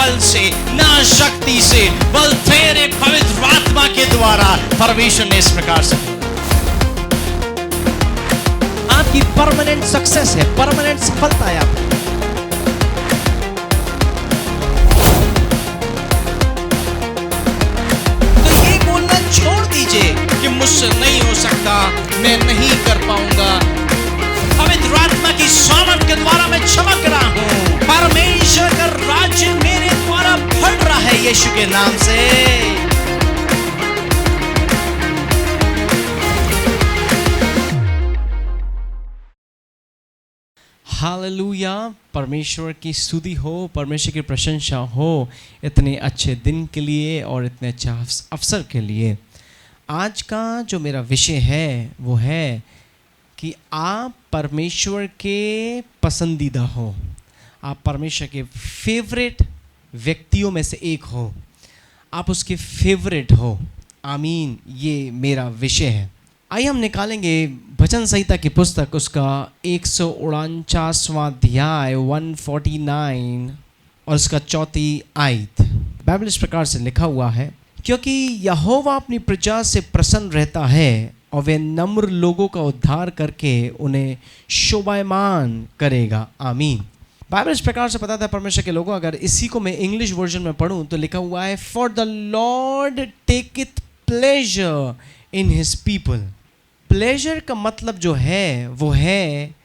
बल से, ना शक्ति से, बल तेरे पवित्र आत्मा के द्वारा परमेश्वर ने इस प्रकार से। आपकी परमानेंट सक्सेस है, परमानेंट सफलता है आपकी। तो ये बोलना छोड़ दीजिए कि मुझसे नहीं हो सकता, मैं नहीं कर पाऊंगा। पवित्र आत्मा की सामर्थ के द्वारा मैं चमक रहा हूं। परमेश्वर का राज्य मेरे द्वारा बढ़ रहा है यीशु के नाम से। हालेलुया, परमेश्वर की स्तुति हो, परमेश्वर की प्रशंसा हो इतने अच्छे दिन के लिए और इतने अच्छे अवसर के लिए। आज का जो मेरा विषय है वो है कि आप परमेश्वर के पसंदीदा हो, आप परमेश्वर के फेवरेट व्यक्तियों में से एक हो, आप उसके फेवरेट हो। आमीन, ये मेरा विषय है। आइए हम निकालेंगे भजन संहिता की पुस्तक, उसका 149वां अध्याय 149 और उसका 4 आयत। बाइबल इस प्रकार से लिखा हुआ है, क्योंकि यहोवा अपनी प्रजा से प्रसन्न रहता है और वे नम्र लोगों का उद्धार करके उन्हें शोभायमान करेगा। आमीन। बाइबल इस प्रकार से बताता है परमेश्वर के लोगों, अगर इसी को मैं इंग्लिश वर्जन में पढ़ूं तो लिखा हुआ है, for the lord taketh pleasure in his people. Pleasure का मतलब जो है वो है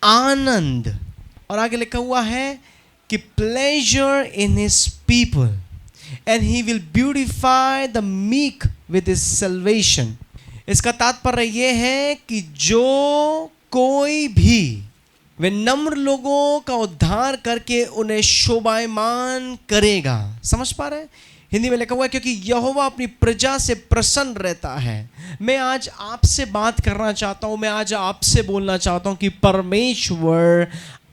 आनंद, और आगे लिखा हुआ है कि pleasure in his people and he will beautify the meek with his salvation. इसका तात्पर्य यह है कि जो कोई भी वे नम्र लोगों का उद्धार करके उन्हें शोभायमान करेगा। समझ पा रहे हैं? हिंदी में लिखा हुआ है, क्योंकि यहोवा अपनी प्रजा से प्रसन्न रहता है। मैं आज आपसे बात करना चाहता हूं, मैं आज आपसे बोलना चाहता हूं कि परमेश्वर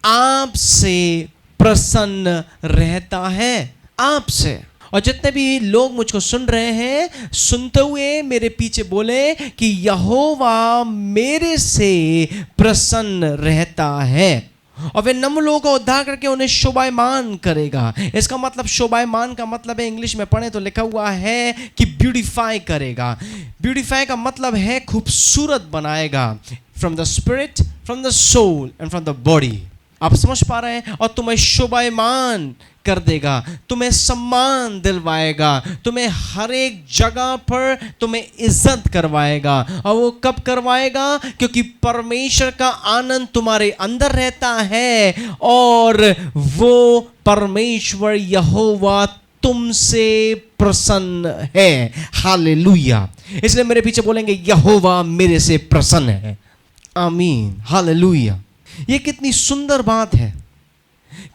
आपसे प्रसन्न रहता है, आपसे। और जितने भी लोग मुझको सुन रहे हैं, सुनते हुए मेरे पीछे बोले कि यहोवा मेरे से प्रसन्न रहता है और वे नम्र लोगों का उद्धार करके उन्हें शोभायमान करेगा। इसका मतलब, शोभायमान का मतलब है, इंग्लिश में पढ़े तो लिखा हुआ है कि ब्यूटिफाई करेगा। ब्यूटिफाई का मतलब है खूबसूरत बनाएगा, from the spirit, from the soul and from the body. आप समझ पा रहे हैं? और तुम्हें शोभायमान कर देगा, तुम्हें सम्मान दिलवाएगा, तुम्हें हर एक जगह पर तुम्हें इज्जत करवाएगा। और वो कब करवाएगा? क्योंकि परमेश्वर का आनंद तुम्हारे अंदर रहता है और वो परमेश्वर यहोवा तुमसे प्रसन्न है। हालेलुया। इसलिए मेरे पीछे बोलेंगे, यहोवा मेरे से प्रसन्न है। आमीन, हालेलुया। ये कितनी सुंदर बात है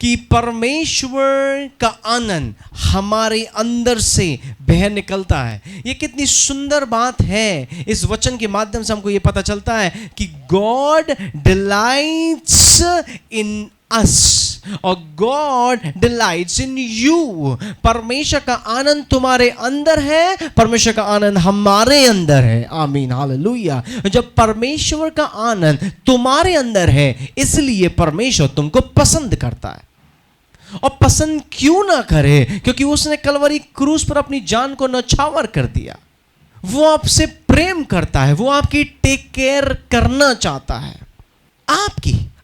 कि परमेश्वर का आनंद हमारे अंदर से बह निकलता है। ये कितनी सुंदर बात है। इस वचन के माध्यम से हमको ये पता चलता है कि गॉड डिलाइट्स इन अस और गॉड डिलाइट्स इन यू। परमेश्वर का आनंद तुम्हारे अंदर है, परमेश्वर का आनंद हमारे अंदर है। आमीन, हालेलुया। जब परमेश्वर का आनंद तुम्हारे अंदर है, इसलिए परमेश्वर तुमको पसंद करता है। और पसंद क्यों ना करे? क्योंकि उसने कलवरी क्रूस पर अपनी जान को न्यौछावर कर दिया। वो आपसे प्रेम करता है, वो आपकी टेक केयर करना चाहता है,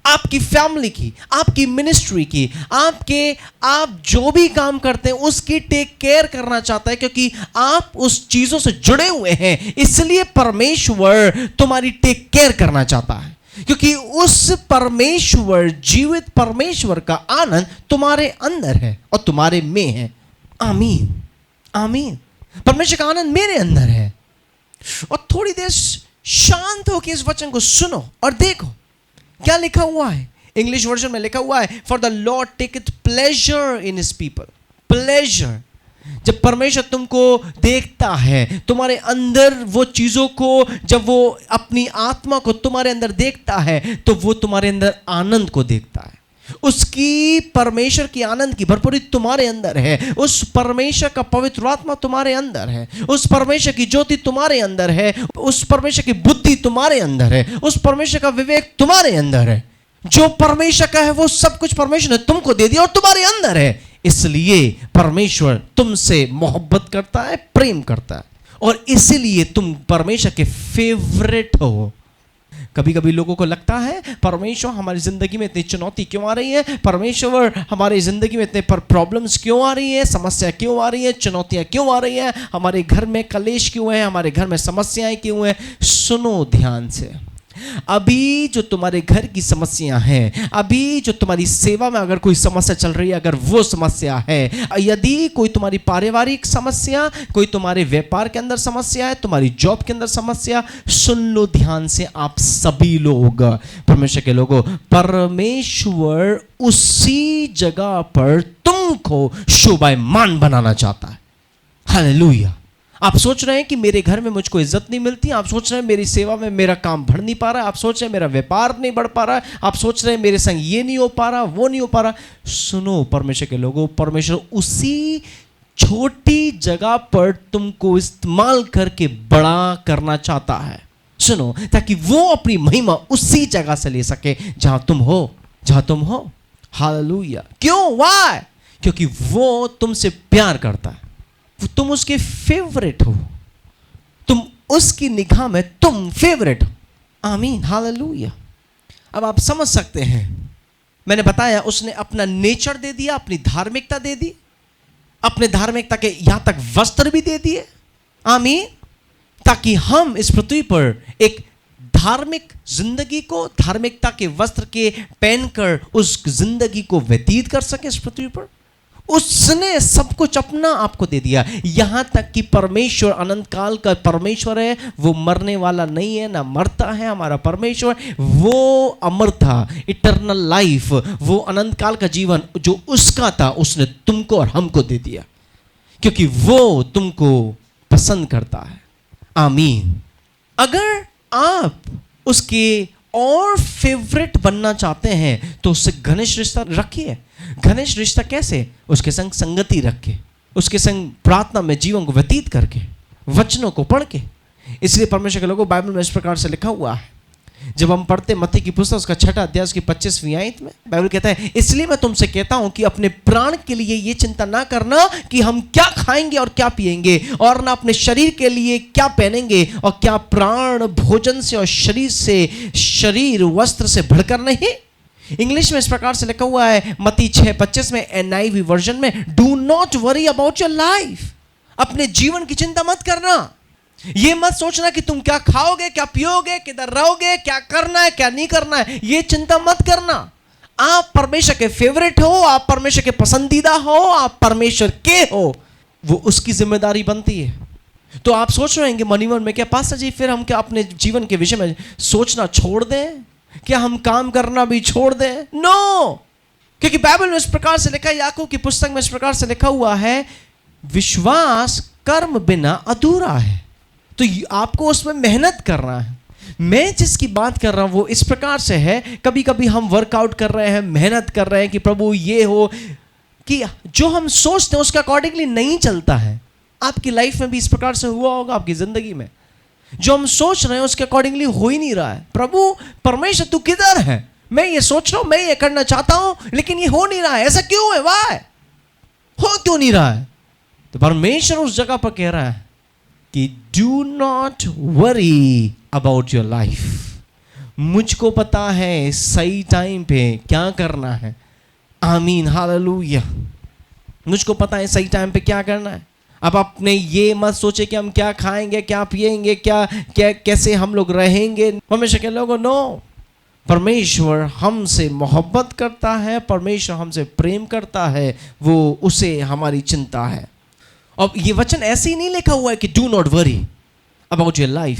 आपकी फैमिली की, आपकी मिनिस्ट्री की, आप जो भी काम करते हैं उसकी टेक केयर करना चाहता है, क्योंकि आप उस चीजों से जुड़े हुए हैं। इसलिए परमेश्वर तुम्हारी टेक केयर करना चाहता है, क्योंकि उस परमेश्वर, जीवित परमेश्वर का आनंद तुम्हारे अंदर है और तुम्हारे में है। आमीन, आमीन। परमेश्वर का आनंद मेरे अंदर है। और थोड़ी देर शांत होकर इस वचन को सुनो और देखो क्या लिखा हुआ है। इंग्लिश वर्जन में लिखा हुआ है, for the lord taketh pleasure in his people. Pleasure, जब परमेश्वर तुमको देखता है, तुम्हारे अंदर वो चीजों को, जब वो अपनी आत्मा को तुम्हारे अंदर देखता है, तो वो तुम्हारे अंदर आनंद को देखता है। उसकी, परमेश्वर की आनंद की भरपूरी तुम्हारे अंदर है। उस परमेश्वर का पवित्र आत्मा तुम्हारे अंदर है। उस परमेश्वर की ज्योति तुम्हारे अंदर है। उस परमेश्वर की बुद्धि तुम्हारे अंदर है। उस परमेश्वर का विवेक तुम्हारे अंदर है। जो परमेश्वर का है वो सब कुछ परमेश्वर ने तुमको दे दिया और तुम्हारे अंदर है। इसलिए परमेश्वर तुमसे मोहब्बत करता है, प्रेम करता है, और इसीलिए तुम परमेश्वर के फेवरेट हो। कभी कभी लोगों को लगता है परमेश्वर हमारी जिंदगी में इतनी चुनौती क्यों आ रही है, परमेश्वर हमारी जिंदगी में इतने प्रॉब्लम्स क्यों आ रही है, समस्या क्यों आ रही है, चुनौतियां क्यों आ रही है, हमारे घर में कलेश क्यों है, हमारे घर में समस्याएं क्यों है। सुनो ध्यान से, अभी जो तुम्हारे घर की समस्या है, अभी जो तुम्हारी सेवा में अगर कोई समस्या चल रही है, अगर वो समस्या है, यदि कोई तुम्हारी पारिवारिक समस्या, कोई तुम्हारे व्यापार के अंदर समस्या है, तुम्हारी जॉब के अंदर समस्या, सुन लो ध्यान से आप सभी लोग, परमेश्वर के लोगों, परमेश्वर उसी जगह पर तुमको शोभायमान बनाना चाहता है। हालेलुया। आप सोच रहे हैं कि मेरे घर में मुझको इज्जत नहीं मिलती, आप सोच रहे हैं मेरी सेवा में मेरा काम बढ़ नहीं पा रहा है, आप सोच रहे हैं मेरा व्यापार नहीं बढ़ पा रहा है, आप सोच रहे हैं मेरे संग ये नहीं हो पा रहा, वो नहीं हो पा रहा। सुनो परमेश्वर के लोगों, परमेश्वर उसी छोटी जगह पर तुमको इस्तेमाल करके बड़ा करना चाहता है। सुनो, ताकि वो अपनी महिमा उसी जगह से ले सके जहां तुम हो। हालेलुया। क्यों? व्हाई? क्योंकि वो तुमसे प्यार करता है, तुम उसके फेवरेट हो, तुम उसकी निगाह में तुम फेवरेट हो। आमीन, हालेलुया। अब आप समझ सकते हैं, मैंने बताया उसने अपना नेचर दे दिया, अपनी धार्मिकता दे दी, अपने धार्मिकता के यहां तक वस्त्र भी दे दिए। आमीन। ताकि हम इस पृथ्वी पर एक धार्मिक जिंदगी को, धार्मिकता के वस्त्र के पहनकर उस जिंदगी को व्यतीत कर सके इस पृथ्वी पर। उसने सब कुछ अपना आपको दे दिया, यहां तक कि परमेश्वर अनंत काल का परमेश्वर है, वो मरने वाला नहीं है, ना मरता है। हमारा परमेश्वर वो अमर था, इटर्नल लाइफ, वो अनंत काल का जीवन जो उसका था, उसने तुमको और हमको दे दिया, क्योंकि वो तुमको पसंद करता है। आमीन। अगर आप उसके और फेवरेट बनना चाहते हैं तो उससे घनिष्ठ रिश्ता रखिए। घनिष्ठ रिश्ता कैसे? उसके संग संगति रख के, उसके संग प्रार्थना में जीवन को व्यतीत करके, वचनों को पढ़ के। इसलिए परमेश्वर के लोगों, बाइबल में इस प्रकार से लिखा हुआ है, जब हम पढ़ते मत्ती की पुस्तक उसका 6 अध्याय उसकी 25वीं आयत में बाइबल कहता है, इसलिए मैं तुमसे कहता हूं कि अपने प्राण के लिए ये चिंता ना करना कि हम क्या खाएंगे और क्या पिएंगे, और ना अपने शरीर के लिए क्या पहनेंगे, और क्या प्राण भोजन से और शरीर वस्त्र से बढ़कर नहीं। इंग्लिश में इस प्रकार से लिखा हुआ है मत्ती 6:25 में NIV वर्जन में, do not worry about your life. अपने जीवन की चिंता मत करना। ये मत सोचना कि तुम क्या खाओगे, क्या पियोगे, किधर रहोगे, क्या करना है, क्या नहीं करना है, ये चिंता मत करना। आप परमेश्वर के फेवरेट हो, आप परमेश्वर के पसंदीदा हो, आप परमेश्वर के हो, वो उसकी जिम्मेदारी बनती है। तो आप सोच रहे हैं मनीमन में, क्या पास्टर जी फिर हम क्या अपने जीवन के विषय में सोचना छोड़ दें, क्या हम काम करना भी छोड़ दें? नो, क्योंकि बाइबल में इस प्रकार से लिखा है, याकूब की पुस्तक में इस प्रकार से लिखा हुआ है, विश्वास कर्म बिना अधूरा है। तो आपको उसमें मेहनत करना है। मैं जिसकी बात कर रहा हूं वो इस प्रकार से है, कभी कभी हम वर्कआउट कर रहे हैं, मेहनत कर रहे हैं कि प्रभु ये हो, कि जो हम सोचते हैं उसके अकॉर्डिंगली नहीं चलता है। आपकी लाइफ में भी इस प्रकार से हुआ होगा, आपकी जिंदगी में जो हम सोच रहे हैं उसके अकॉर्डिंगली हो ही नहीं रहा है। प्रभु परमेश्वर तू किधर है? मैं ये सोच रहा हूं, मैं ये करना चाहता हूं, लेकिन ये हो नहीं रहा है, ऐसा क्यों है? वाह, हो क्यों नहीं रहा है? तो परमेश्वर उस जगह पर कह रहा है कि do not worry about your life. मुझको पता है सही टाइम पे क्या करना है। आमीन, हालेलुया। मुझको पता है सही टाइम पे क्या करना है। अब आपने ये मत सोचे कि हम क्या खाएंगे, क्या पिएंगे, क्या कैसे हम लोग रहेंगे। परमेश्वर के लोगों, नो, परमेश्वर हमसे मोहब्बत करता है, परमेश्वर हमसे प्रेम करता है, वो उसे हमारी चिंता है। और ये वचन ऐसे ही नहीं लिखा हुआ है कि do not worry about your life,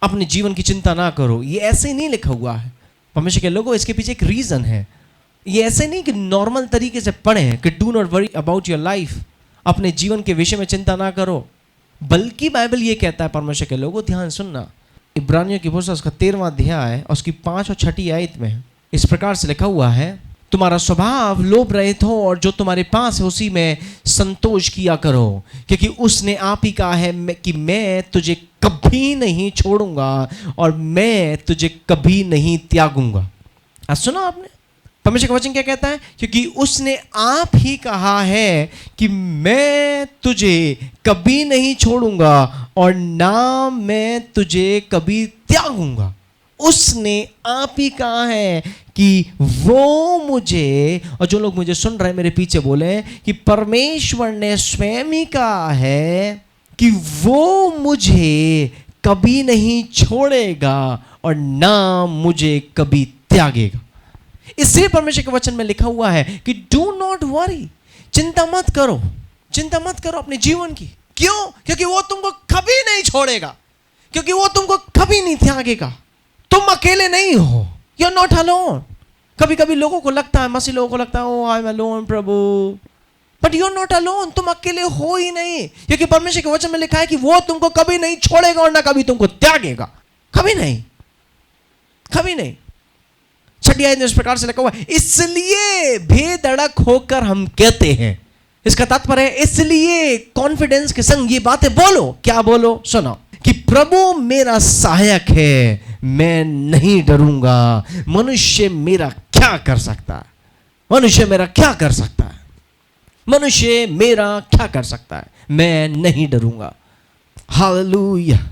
अपने जीवन की चिंता ना करो, ये ऐसे ही नहीं लिखा हुआ है। परमेश्वर के लोगों, इसके पीछे एक रीजन है। ये ऐसे नहीं कि नॉर्मल तरीके से पढ़े कि do not worry about your life, अपने जीवन के विषय में चिंता ना करो, बल्कि बाइबल ये कहता है, परमेश्वर के लोगों ध्यान सुनना, इब्रानियों की पुस्तक उसका 13वां अध्याय और उसकी 5 और 6 आयत में इस प्रकार से लिखा हुआ है, तुम्हारा स्वभाव लोभ रहित हो और जो तुम्हारे पास है उसी में संतोष किया करो, क्योंकि उसने आप ही कहा है कि मैं तुझे कभी नहीं छोड़ूंगा और मैं तुझे कभी नहीं त्यागूंगा। सुना आपने? परमेश्वर का वचन क्या कहता है? क्योंकि उसने आप ही कहा है कि मैं तुझे कभी नहीं छोड़ूंगा और ना मैं तुझे कभी त्यागूंगा। उसने आप ही कहा है कि वो मुझे, और जो लोग मुझे सुन रहे हैं मेरे पीछे बोले कि परमेश्वर ने स्वयं ही कहा है कि वो मुझे कभी नहीं छोड़ेगा और ना मुझे कभी त्यागेगा। इसलिए परमेश्वर के वचन में लिखा हुआ है कि डू नॉट वरी, चिंता मत करो, चिंता मत करो अपने जीवन की। क्यों? क्योंकि वो तुमको कभी नहीं छोड़ेगा, क्योंकि वो तुमको कभी नहीं त्यागेगा। तुम अकेले नहीं हो, यू आर नॉट अलोन। कभी कभी लोगों को लगता है, मसीह लोगों को लगता है, ओ आई एम अलोन प्रभु, but you are not alone. तुम अकेले हो ही नहीं, क्योंकि परमेश्वर के वचन में लिखा है कि वो तुमको कभी नहीं छोड़ेगा और ना कभी तुमको त्यागेगा। कभी नहीं, कभी नहीं। छठी आयत में इस प्रकार से लिखा हुआ है, इसलिए बेधड़क होकर हम कहते हैं। इसका तात्पर्य है इसलिए कॉन्फिडेंस के संग ये बातें बोलो। क्या बोलो? सुनो कि प्रभु मेरा सहायक है, मैं नहीं डरूंगा। मनुष्य मेरा क्या कर सकता है? मनुष्य मेरा क्या कर सकता है? मनुष्य मेरा क्या कर सकता है? मैं नहीं डरूंगा। हालेलुया।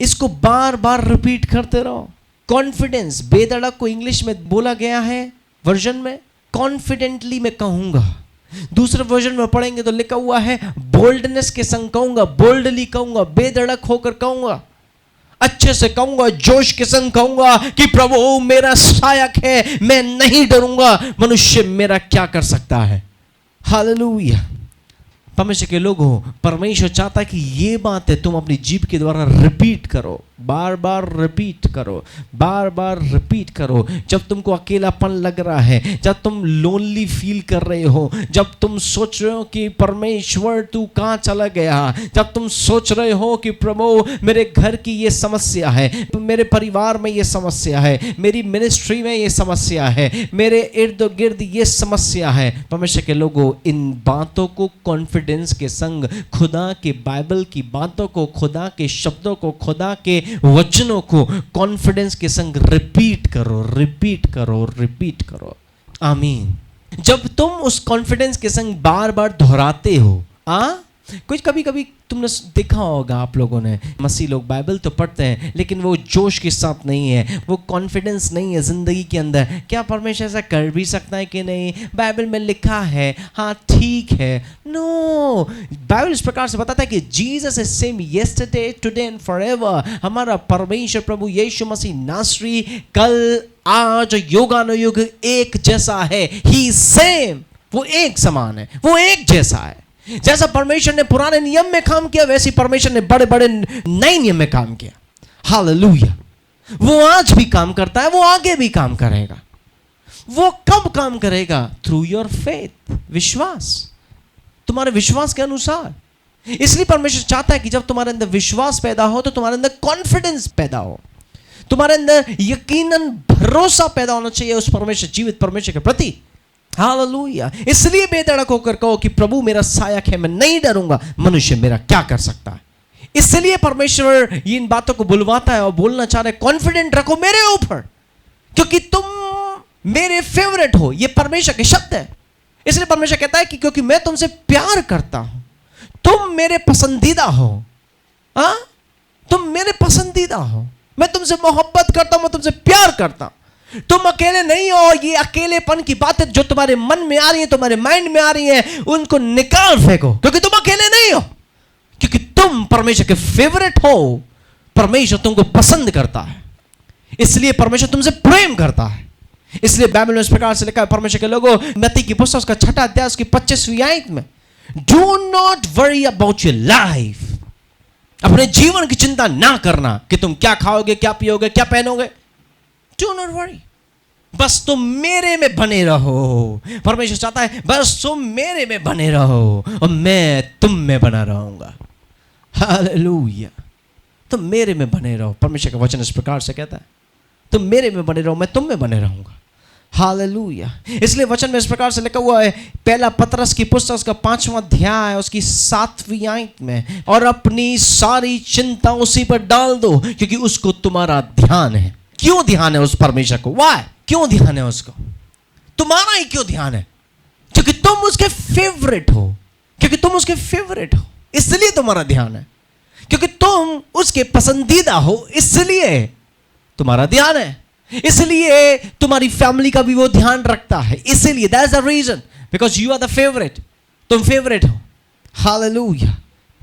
इसको बार बार रिपीट करते रहो। कॉन्फिडेंस, बेधड़क को इंग्लिश में बोला गया है वर्जन में कॉन्फिडेंटली मैं कहूंगा। दूसरे वर्जन में पढ़ेंगे तो लिखा हुआ है बोल्डनेस के संग कहूंगा, बोल्डली कहूंगा, बेधड़क होकर कहूंगा, अच्छे से कहूंगा, जोश के संग कहूंगा कि प्रभु मेरा सहायक है, मैं नहीं डरूंगा। मनुष्य मेरा क्या कर सकता है? हालेलुया। परमेश्वर के लोगों, परमेश्वर चाहता है कि ये बातें तुम अपनी जीभ के द्वारा रिपीट करो, बार बार रिपीट करो, बार बार रिपीट करो। जब तुमको अकेलापन लग रहा है, जब तुम लोनली फील कर रहे हो, जब तुम सोच रहे हो कि परमेश्वर तू कहाँ चला गया, जब तुम सोच रहे हो कि प्रभु मेरे घर की ये समस्या है, मेरे परिवार में ये समस्या है, मेरी मिनिस्ट्री में ये समस्या है, मेरे इर्द गिर्द ये समस्या है, परमेश्वर के लोगों, इन बातों को कॉन्फिडेंस के संग, खुदा के बाइबल की बातों को, खुदा के शब्दों को, खुदा के वचनों को कॉन्फिडेंस के संग रिपीट करो, रिपीट करो, रिपीट करो। आमीन। जब तुम उस कॉन्फिडेंस के संग बार बार दोहराते हो, कुछ कभी कभी तुमने देखा होगा, आप लोगों ने, मसीह लोग बाइबल तो पढ़ते हैं लेकिन वो जोश के साथ नहीं है, वो कॉन्फिडेंस नहीं है जिंदगी के अंदर। क्या परमेश्वर ऐसा कर भी सकता है कि नहीं? बाइबल में लिखा है, हाँ ठीक है। नो, बाइबल इस प्रकार से बताता है कि Jesus is same yesterday, today and forever. हमारा परमेश्वर प्रभु यीशु मसीह नासरी कल, आज, युगानुयुग एक जैसा है। ही सेम, वो एक समान है, वो एक जैसा है। जैसा परमेश्वर ने पुराने नियम में काम किया, वैसे परमेश्वर ने बड़े बड़े नए नियम में काम किया। हालेलुया। वो आज भी काम करता है, वो आगे भी काम करेगा। वो कब काम करेगा? थ्रू योर फेथ, विश्वास, तुम्हारे विश्वास के अनुसार। इसलिए परमेश्वर चाहता है कि जब तुम्हारे अंदर विश्वास पैदा हो तो तुम्हारे अंदर कॉन्फिडेंस पैदा हो, तुम्हारे अंदर यकीनन भरोसा पैदा होना चाहिए उस परमेश्वर, जीवित परमेश्वर के प्रति। हालेलुया। इसलिए बेधड़क होकर कहो कि प्रभु मेरा सहायक है, मैं नहीं डरूंगा। मनुष्य मेरा क्या कर सकता है? इसलिए परमेश्वर इन बातों को बुलवाता है और बोलना चाह रहे, कॉन्फिडेंट रखो मेरे ऊपर, क्योंकि तुम मेरे फेवरेट हो। ये परमेश्वर के शब्द है। इसलिए परमेश्वर कहता है कि क्योंकि मैं तुमसे प्यार करता हूं, तुम मेरे पसंदीदा हो। तुम मेरे पसंदीदा हो, मैं तुमसे मोहब्बत करता हूं, मैं तुमसे प्यार करता हूं। तुम अकेले नहीं हो। ये अकेलेपन की बातें जो तुम्हारे मन में आ रही है, तुम्हारे माइंड में आ रही है, उनको निकाल फेंको, क्योंकि तुम अकेले नहीं हो, क्योंकि तुम परमेश्वर के फेवरेट हो। परमेश्वर तुमको पसंद करता है, इसलिए परमेश्वर तुमसे प्रेम करता है। इसलिए बाइबल में इस प्रकार से लिखा है, परमेश्वर के लोगों, मत्ती की पुस्तक उसका 6 अध्याय उसकी 25वीं आयत में, do not worry about your life. अपने जीवन की चिंता ना करना कि तुम क्या खाओगे, क्या पियोगे, क्या पहनोगे। डू नॉट वरी, बस तुम मेरे में बने रहो। परमेश्वर चाहता है बस तुम मेरे में बने रहो और मैं तुम में बना रहूंगा। हालेलुया। तुम मेरे में बने रहो। परमेश्वर का वचन इस प्रकार से कहता है, तुम मेरे में बने रहो, मैं तुम में बने रहूंगा। हालेलुया। इसलिए वचन में इस प्रकार से लिखा हुआ है, पहला पतरस की पुस्तक उसका 5वां अध्याय उसकी 7वीं आयत में, और अपनी सारी चिंता उसी पर डाल दो क्योंकि उसको तुम्हारा ध्यान है। क्यों ध्यान है उस परमेश्वर को? वाह, क्यों ध्यान है उसको? तुम्हारा ही क्यों ध्यान है? क्योंकि तुम उसके फेवरेट हो, क्योंकि तुम उसके फेवरेट हो, इसलिए तुम्हारा ध्यान है। क्योंकि तुम उसके पसंदीदा हो, इसलिए तुम्हारा ध्यान है। इसलिए तुम्हारी फैमिली का भी वो ध्यान रखता है, इसलिए that's the reason, because you are the favourite. तुम फेवरेट हो। हालेलुया।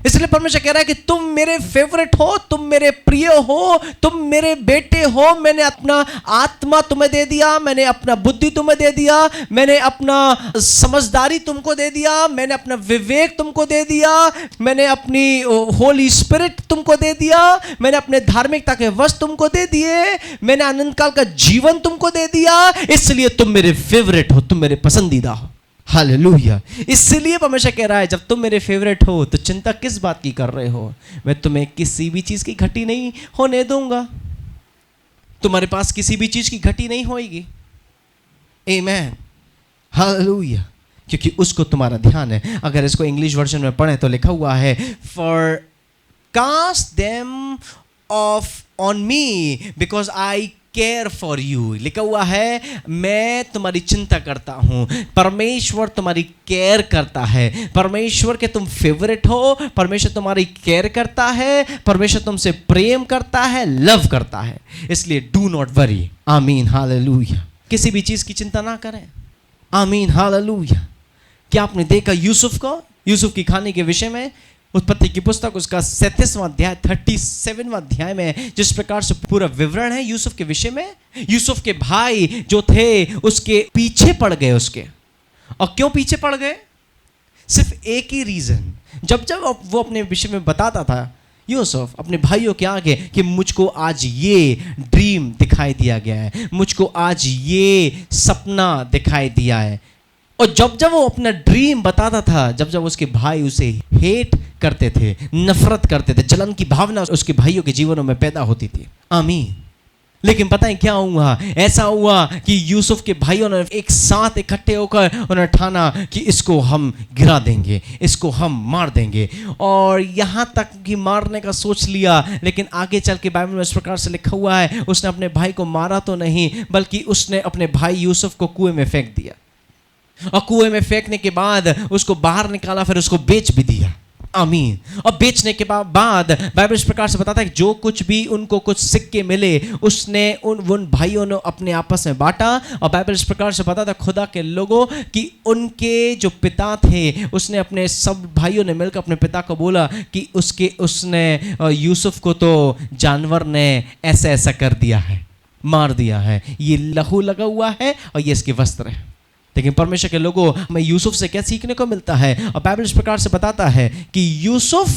इसलिए परमेश्वर कह रहा है कि तुम मेरे फेवरेट हो, तुम मेरे प्रिय हो, तुम मेरे बेटे हो। मैंने अपना आत्मा तुम्हें दे दिया, मैंने अपना बुद्धि तुम्हें दे दिया, मैंने अपना समझदारी तुमको दे दिया, मैंने अपना विवेक तुमको दे दिया, मैंने अपनी होली स्पिरिट तुमको दे दिया, मैंने अपने धार्मिकता के वश तुमको दे दिए, मैंने अनंत काल का जीवन तुमको दे दिया। इसलिए तुम मेरे फेवरेट हो, तुम मेरे पसंदीदा हो। हालेलुया। इसलिए परमेश्वर कह रहा है जब तुम मेरे फेवरेट हो तो चिंता किस बात की कर रहे हो? मैं तुम्हें किसी भी चीज की घटी नहीं होने दूंगा। तुम्हारे पास किसी भी चीज की घटी नहीं होगी। आमीन। हालेलुया। क्योंकि उसको तुम्हारा ध्यान है। अगर इसको इंग्लिश वर्जन में पढ़े तो लिखा हुआ है for cast them off on me because I care for you. लिखा हुआ है मैं तुम्हारी चिंता करता हूं। परमेश्वर तुम्हारी केयर करता है। परमेश्वर के तुम फेवरेट हो, परमेश्वर तुम्हारी केयर करता है, परमेश्वर तुमसे प्रेम करता है, लव करता है। इसलिए डू नॉट वरी। आमीन। हालेलुया। किसी भी चीज की चिंता ना करें। आमीन। हालेलुया। क्या आपने देखा यूसुफ को, यूसुफ की कहानी के विषय में? उत्पत्ति की पुस्तक उसका 37वां अध्याय 37वां अध्याय में जिस प्रकार से पूरा विवरण है यूसुफ के विषय में। यूसुफ के भाई जो थे उसके पीछे पड़ गए उसके। और क्यों पीछे पड़ गए? सिर्फ एक ही रीजन। जब जब वो अपने विषय में बताता था यूसुफ अपने भाइयों के आगे कि मुझको आज ये ड्रीम दिखाई दिया गया है, मुझको आज ये सपना दिखाई दिया है। और जब जब वो अपना ड्रीम बताता था, जब जब उसके भाई उसे हेट करते थे, नफरत करते थे, जलन की भावना उसके भाइयों के जीवनों में पैदा होती थी। आमीन। लेकिन पता है क्या हुआ? ऐसा हुआ कि यूसुफ के भाइयों ने एक साथ इकट्ठे होकर उन्होंने ठाना कि इसको हम गिरा देंगे, इसको हम मार देंगे। और यहाँ तक कि मारने का सोच लिया, लेकिन आगे चल के बाइबल में इस प्रकार से लिखा हुआ है उसने अपने भाई को मारा तो नहीं, बल्कि उसने अपने भाई यूसुफ को कुएं में फेंक दिया। और कुएं में फेंकने के बाद उसको बाहर निकाला, फिर उसको बेच भी दिया। आमीन। और बेचने के बाद बाइबल इस प्रकार से बताता है कि जो कुछ भी उनको कुछ सिक्के मिले उसने उन भाइयों ने अपने आपस में बांटा। और बाइबल इस प्रकार से बताता है खुदा के लोगों कि उनके जो पिता थे उसने अपने सब भाइयों ने मिलकर अपने पिता को बोला कि उसने यूसुफ को तो जानवर ने ऐसा ऐसा कर दिया है, मार दिया है, ये लहू लगा हुआ है और ये इसके वस्त्र है। लेकिन परमेश्वर के लोगों हमें यूसुफ से क्या सीखने को मिलता है? और बाइबल इस प्रकार से बताता है कि यूसुफ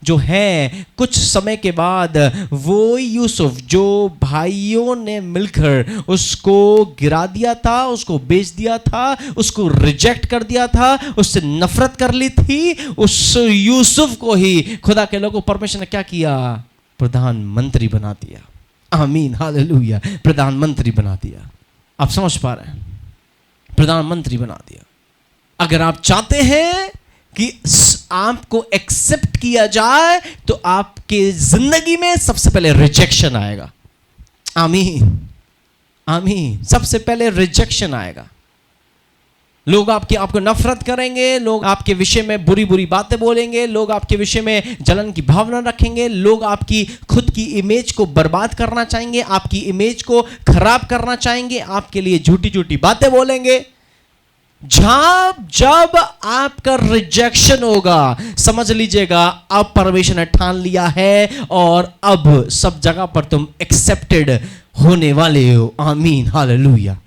जो है कुछ समय के बाद वो यूसुफ जो भाइयों ने मिलकर उसको गिरा दिया था, उसको बेच दिया था, उसको रिजेक्ट कर दिया था, उससे नफरत कर ली थी, उस यूसुफ को ही खुदा के लोगों परमेश्वर ने क्या किया? प्रधानमंत्री बना दिया। आमीन। हालेलुया। प्रधानमंत्री बना दिया। आप समझ पा रहे हैं? प्रधानमंत्री बना दिया। अगर आप चाहते हैं कि आपको एक्सेप्ट किया जाए तो आपके जिंदगी में सबसे पहले रिजेक्शन आएगा। आमीन। आमीन। सबसे पहले रिजेक्शन आएगा। लोग आपको नफरत करेंगे, लोग आपके विषय में बुरी बुरी बातें बोलेंगे, लोग आपके विषय में जलन की भावना रखेंगे, लोग आपकी खुद की इमेज को बर्बाद करना चाहेंगे, आपकी इमेज को खराब करना चाहेंगे, आपके लिए झूठी झूठी बातें बोलेंगे। जब आपका रिजेक्शन होगा समझ लीजिएगा अब परमेश्वर ने ठान लिया है और अब सब जगह पर तुम एक्सेप्टेड होने वाले हो। आमीन। हालेलुया।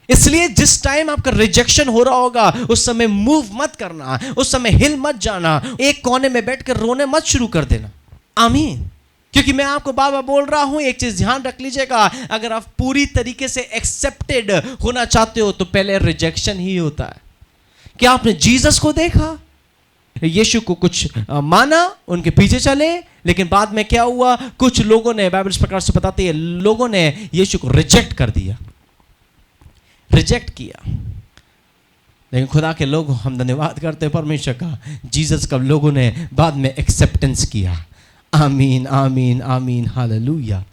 इसलिए जिस टाइम आपका रिजेक्शन हो रहा होगा उस समय मूव मत करना, उस समय हिल मत जाना, एक कोने में बैठकर रोने मत शुरू कर देना। आमीन। क्योंकि मैं आपको बार बार बोल रहा हूं, एक चीज ध्यान रख लीजिएगा, अगर आप पूरी तरीके से एक्सेप्टेड होना चाहते हो तो पहले रिजेक्शन ही होता है। क्या आपने जीसस को देखा? यीशु को कुछ माना, उनके पीछे चले, लेकिन बाद में क्या हुआ? कुछ लोगों ने, बाइबल इस प्रकार से बताती है, लोगों ने यीशु को रिजेक्ट कर दिया, रिजेक्ट किया। लेकिन खुदा के लोग हम धन्यवाद करते हैं परमेश्वर का, जीसस का लोगों ने बाद में एक्सेप्टेंस किया। आमीन। आमीन। आमीन। हालेलुया।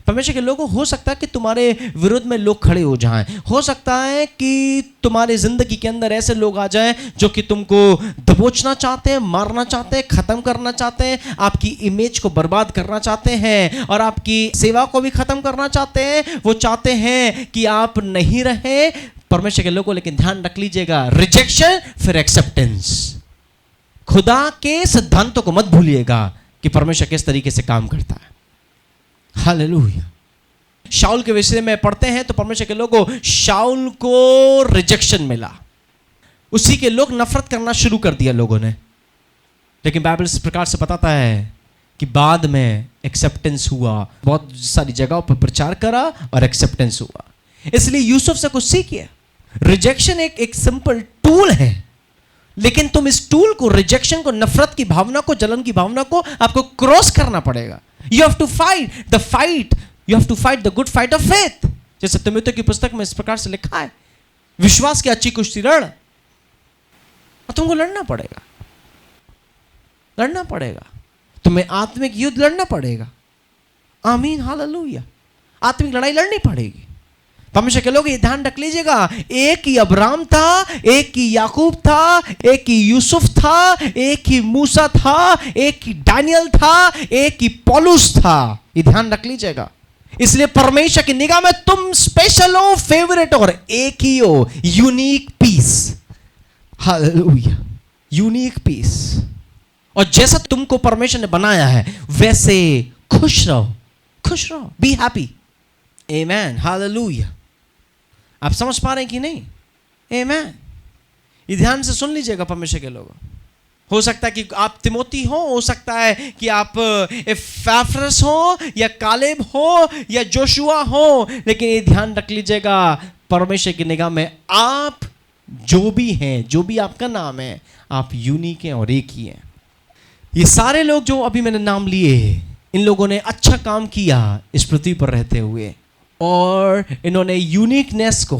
परमेश्वर के लोगों, हो सकता है कि तुम्हारे विरोध में लोग खड़े हो जाएं, हो सकता है कि तुम्हारी जिंदगी के अंदर ऐसे लोग आ जाएं जो कि तुमको दबोचना चाहते हैं, मारना चाहते हैं, खत्म करना चाहते हैं, आपकी इमेज को बर्बाद करना चाहते हैं और आपकी सेवा को भी खत्म करना चाहते हैं। वो चाहते हैं कि आप नहीं रहे परमेश्वर के लोगों। लेकिन ध्यान रख लीजिएगा, रिजेक्शन फिर एक्सेप्टेंस। खुदा के सिद्धांतों को मत भूलिएगा कि परमेश्वर किस तरीके से काम करता है। हालेलुया। शाऊल के विषय में पढ़ते हैं तो परमेश्वर के लोगों, शाऊल को रिजेक्शन मिला, उसी के लोग नफरत करना शुरू कर दिया लोगों ने। लेकिन बाइबल इस प्रकार से बताता है कि बाद में एक्सेप्टेंस हुआ, बहुत सारी जगहों पर प्रचार करा और एक्सेप्टेंस हुआ। इसलिए यूसुफ से कुछ सीखिए। रिजेक्शन एक सिंपल टूल है, लेकिन तुम इस टूल को, रिजेक्शन को, नफरत की भावना को, जलन की भावना को आपको क्रॉस करना पड़ेगा। You have to fight the fight, you have to fight the good fight of faith. जैसे तीमुथियुस की पुस्तक में इस प्रकार से लिखा है, विश्वास की अच्छी कुश्ती लड़। और तुमको लड़ना पड़ेगा, लड़ना पड़ेगा, तुम्हें आत्मिक युद्ध लड़ना पड़ेगा। आमीन, हालेलुया। आत्मिक लड़ाई लड़नी पड़ेगी। परमेश्वर के लोग ये ध्यान रख लीजिएगा, एक ही अब्राम था, एक ही याकूब था, एक ही यूसुफ था, एक ही मूसा था, एक ही दानियल था, एक ही पौलुस था। ये ध्यान रख लीजिएगा। इसलिए परमेश्वर की निगाह में तुम स्पेशल हो, फेवरेट हो और एक ही हो, unique piece. Hallelujah, unique piece. और जैसा तुमको परमेश्वर ने बनाया है वैसे खुश रहो, खुश रहो, बी हैप्पी। Amen, hallelujah. आप समझ पा रहे हैं कि नहीं? आमेन। ये ध्यान से सुन लीजिएगा परमेश्वर के लोग। हो सकता है कि आप तिमोती हो सकता है कि आप एपफ्रास हो या कालेब हो या जोशुआ हो, लेकिन ये ध्यान रख लीजिएगा, परमेश्वर की निगाह में आप जो भी हैं, जो भी आपका नाम है, आप यूनिक हैं और एक ही हैं। ये सारे लोग जो अभी मैंने नाम लिए, इन लोगों ने अच्छा काम किया इस पृथ्वी पर रहते हुए, और इन्होंने यूनिकनेस को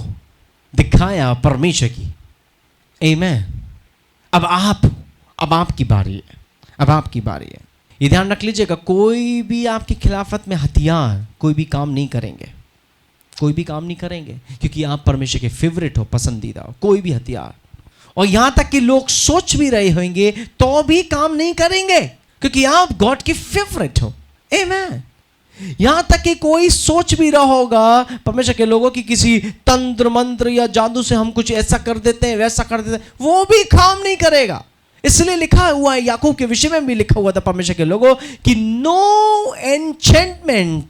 दिखाया परमेश्वर की। आमीन। अब आपकी बारी है, अब आपकी बारी है। ये ध्यान रख लीजिएगा, कोई भी आपकी खिलाफत में हथियार कोई भी काम नहीं करेंगे, कोई भी काम नहीं करेंगे, क्योंकि आप परमेश्वर के फेवरेट हो, पसंदीदा हो। कोई भी हथियार, और यहां तक कि लोग सोच भी रहे होंगे तो भी काम नहीं करेंगे, क्योंकि आप गॉड के फेवरेट हो। आमीन। यहां तक कि कोई सोच भी रहा होगा परमेश्वर के लोगों की किसी तंत्र मंत्र या जादू से हम कुछ ऐसा कर देते हैं, वैसा कर देते हैं, वो भी काम नहीं करेगा। इसलिए लिखा हुआ है, याकूब के विषय में भी लिखा हुआ था परमेश्वर के लोगों कि no enchantment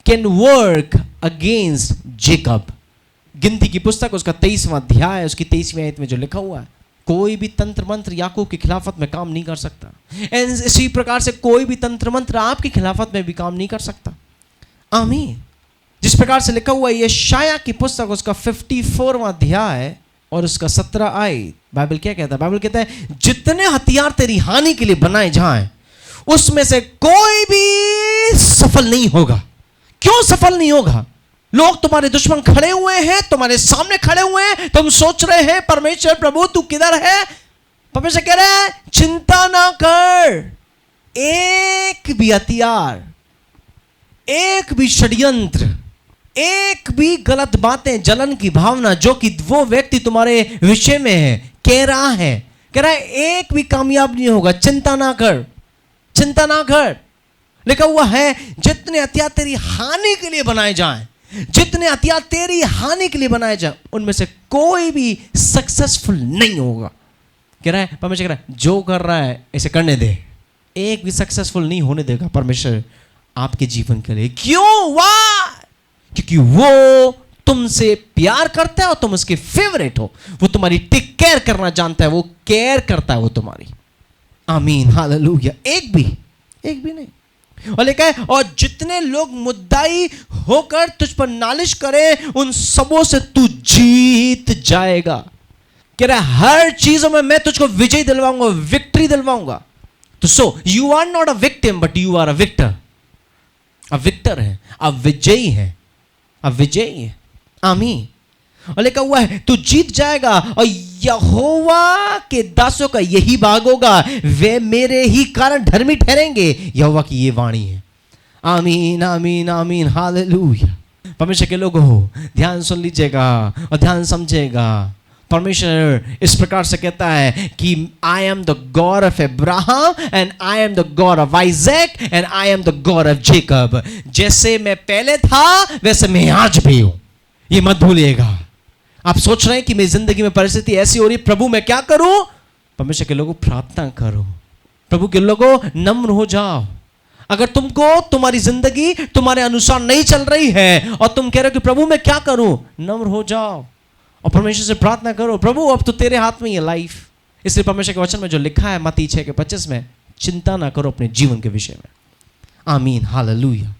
can work against Jacob. गिनती की पुस्तक उसका 23वां अध्याय, उसकी 23वीं आयत में जो लिखा हुआ है, कोई भी तंत्र मंत्र याकूब की खिलाफत में काम नहीं कर सकता। इसी प्रकार से कोई भी तंत्र मंत्र आपकी खिलाफत में भी काम नहीं कर सकता। आमीन। जिस प्रकार से लिखा हुआ है यशायाह की पुस्तक उसका 54वां अध्याय और उसका 17 आयत, बाइबल क्या कहता है? बाइबल कहता है, जितने हथियार तेरी हानि के लिए बनाए जाएं उसमें से कोई भी सफल नहीं होगा। क्यों सफल नहीं होगा? लोग तुम्हारे दुश्मन खड़े हुए हैं, तुम्हारे सामने खड़े हुए हैं, तुम सोच रहे हैं परमेश्वर प्रभु तू किधर है? परमेश्वर कह रहा है चिंता ना कर, एक भी हथियार, एक भी षड्यंत्र, एक भी गलत बातें, जलन की भावना जो कि वो व्यक्ति तुम्हारे विषय में है कह रहा है एक भी कामयाब नहीं होगा। चिंता ना कर, चिंता ना कर। लिखा हुआ है जितने हथियार तेरी हानि के लिए बनाए जाएं, जितने हथियार तेरी हानि के लिए बनाए जाएं, उनमें से कोई भी सक्सेसफुल नहीं होगा। कह रहा है परमेश्वर, कह रहा है जो कर रहा है इसे करने दे, एक भी सक्सेसफुल नहीं होने देगा परमेश्वर आपके जीवन के लिए। क्यों? वाह? क्योंकि वो तुमसे प्यार करता है और तुम उसके फेवरेट हो। वो तुम्हारी टेक केयर करना जानता है, वो केयर करता है वो तुम्हारी। आमीन, हालेलुया। एक भी नहीं। और लिखा है और जितने लोग मुद्दाई होकर तुझ पर नालिश करें उन सबों से तू जीत जाएगा। कह रहा है हर चीजों में मैं तुझको विजय दिलवाऊंगा, विक्ट्री दिलवाऊंगा। तो so you are not a victim but you are a victor. अब विक्टर है, अब विजयी है, अब विजयी है। आमीन। और लिखा हुआ है तू जीत जाएगा और यहोवा के दासों का यही भाग होगा, वे मेरे ही कारण धर्मी ठहरेंगे। यहोवा की ये वाणी है। आमीन आमीन आमीन हालेलुया। परमेश्वर के लोगों ध्यान सुन लीजिएगा और ध्यान समझेगा। परमेश्वर इस प्रकार से कहता है कि I am the God of Abraham and I am the God of Isaac and I am the God of Jacob. जैसे मैं पहले था वैसे मैं आज भी हूं, ये मत भूलिएगा। आप सोच रहे हैं कि मेरी जिंदगी में परिस्थिति ऐसी हो रही, प्रभु मैं क्या करूं? परमेश्वर के लोगों प्रार्थना करो, प्रभु के लोगों नम्र हो जाओ। अगर तुमको तुम्हारी जिंदगी तुम्हारे अनुसार नहीं चल रही है और तुम कह रहे हो कि प्रभु मैं क्या करूं, नम्र हो जाओ और परमेश्वर से प्रार्थना करो, प्रभु अब तो तेरे हाथ में ये लाइफ। इसलिए परमेश्वर के वचन में जो लिखा है मत्ती 6:25 में, चिंता ना करो अपने जीवन के विषय में। आमीन हालेलुया।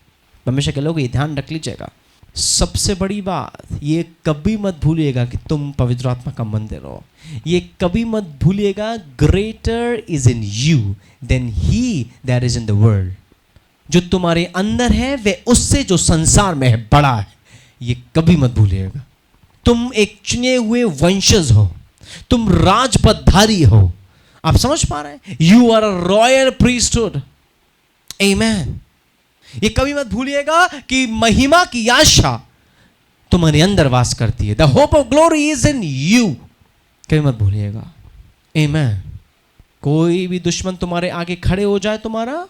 परमेश्वर के लोग ये ध्यान रख लीजिएगा। सबसे बड़ी बात ये कभी मत भूलिएगा कि तुम पवित्र आत्मा का मंदिर हो। ये कभी मत भूलिएगा, greater is in you than he that is in the world. जो तुम्हारे अंदर है वह उससे जो संसार में है बड़ा है। ये कभी मत भूलिएगा। तुम एक चुने हुए वंशज हो, तुम राजपदधारी हो। आप समझ पा रहे हैं? You are a royal priesthood. Amen. ये कभी मत भूलिएगा कि महिमा की आशा तुम्हारे अंदर वास करती है। The hope of glory is in you. कभी मत भूलिएगा। आमेन। कोई भी दुश्मन तुम्हारे आगे खड़े हो जाए तुम्हारा,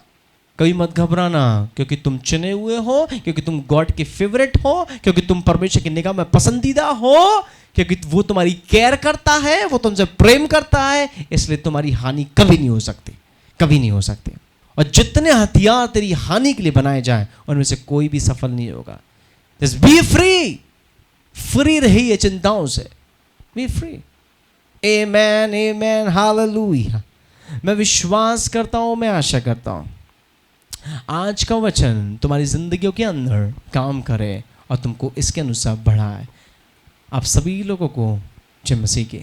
कभी मत घबराना, क्योंकि तुम चुने हुए हो, क्योंकि तुम गॉड के फेवरेट हो, क्योंकि तुम परमेश्वर की निगाह में पसंदीदा हो, क्योंकि वो तुम्हारी केयर करता है, वो तुमसे प्रेम करता है। इसलिए तुम्हारी हानि कभी नहीं हो सकती, कभी नहीं हो सकती। और जितने हथियार तेरी हानि के लिए बनाए जाएं उनमें से कोई भी सफल नहीं होगा। जस्ट बी फ्री, फ्री रहिए चिंताओं से, बी फ्री। आमेन आमेन हालेलुया। मैं विश्वास करता हूं, मैं आशा करता हूं आज का वचन तुम्हारी जिंदगियों के अंदर काम करे और तुमको इसके अनुसार बढ़ाए। आप सभी लोगों को जय मसीह की।